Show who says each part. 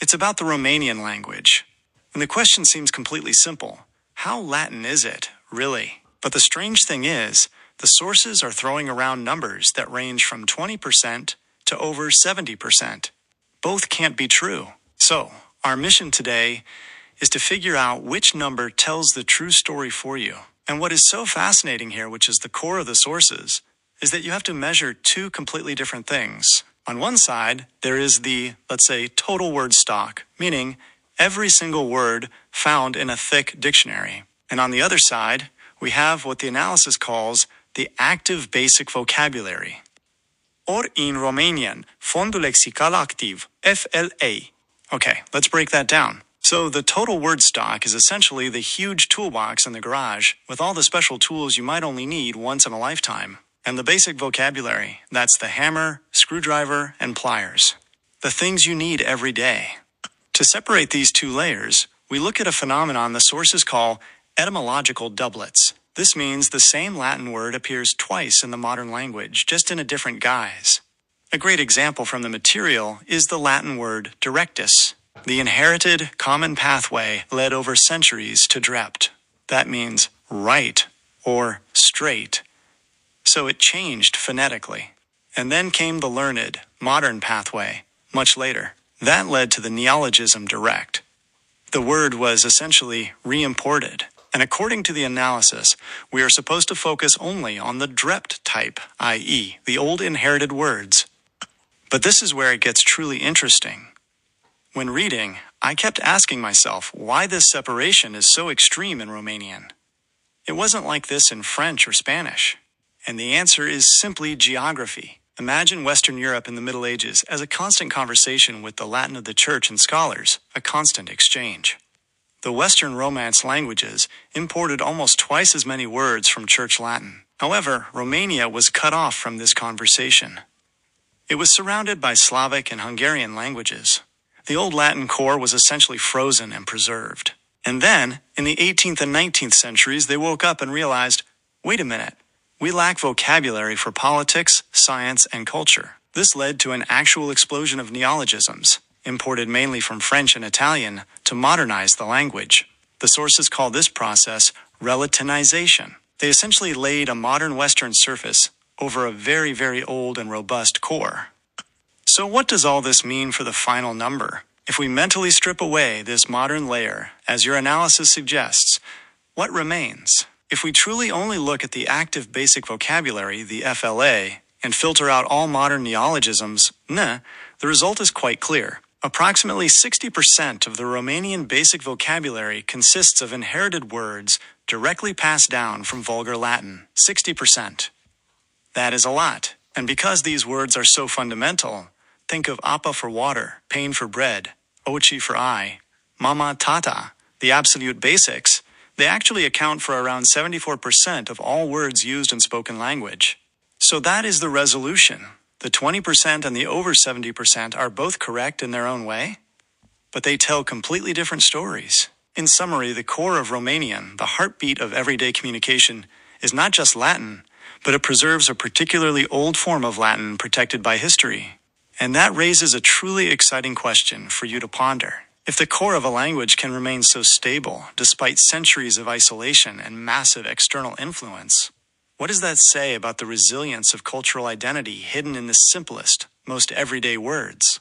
Speaker 1: It's about the Romanian language. And the question seems completely simple. How Latin is it, really? But the strange thing is, the sources are throwing around numbers that range from 20% to over 70%. Both can't be true. So, our mission today is to figure out which number tells the true story for you. And what is so fascinating here, which is the core of the sources, is that you have to measure two completely different things. On one side, there is the, let's say, total word stock, meaning every single word found in a thick dictionary. And on the other side, we have what the analysis calls the active basic vocabulary. Or in Romanian, Fondul Lexical Activ, FLA. Okay, let's break that down. So the total word stock is essentially the huge toolbox in the garage with all the special tools you might only need once in a lifetime. And the basic vocabulary, that's the hammer, screwdriver, and pliers. The things you need every day. To separate these two layers, we look at a phenomenon the sources call etymological doublets. This means the same Latin word appears twice in the modern language, just in a different guise. A great example from the material is the Latin word directus, the inherited common pathway led over centuries to drept. That means right or straight. So it changed phonetically. And then came the learned, modern pathway, much later. That led to the neologism direct. The word was essentially re-imported. And according to the analysis, we are supposed to focus only on the drept type, i.e., the old inherited words. But this is where it gets truly interesting. When reading, I kept asking myself why this separation is so extreme in Romanian. It wasn't like this in French or Spanish. And the answer is simply geography. Imagine Western Europe in the Middle Ages as a constant conversation with the Latin of the Church and scholars, a constant exchange. The Western Romance languages imported almost twice as many words from Church Latin. However, Romania was cut off from this conversation. It was surrounded by Slavic and Hungarian languages. The Old Latin core was essentially frozen and preserved. And then, in the 18th and 19th centuries, they woke up and realized, wait a minute, we lack vocabulary for politics, science, and culture. This led to an actual explosion of neologisms, imported mainly from French and Italian, to modernize the language. The sources call this process relatinization. They essentially laid a modern Western surface over a very, very old and robust core. So what does all this mean for the final number? If we mentally strip away this modern layer, as your analysis suggests, what remains? If we truly only look at the active basic vocabulary, the FLA, and filter out all modern neologisms, the result is quite clear. Approximately 60% of the Romanian basic vocabulary consists of inherited words directly passed down from Vulgar Latin. 60%. That is a lot. And because these words are so fundamental, think of apa for water, pain for bread, ochi for eye, mama tata, the absolute basics. They actually account for around 74% of all words used in spoken language. So that is the resolution. The 20% and the over 70% are both correct in their own way, but they tell completely different stories. In summary, the core of Romanian, the heartbeat of everyday communication, is not just Latin, but it preserves a particularly old form of Latin protected by history. And that raises a truly exciting question for you to ponder. If the core of a language can remain so stable, despite centuries of isolation and massive external influence, what does that say about the resilience of cultural identity hidden in the simplest, most everyday words?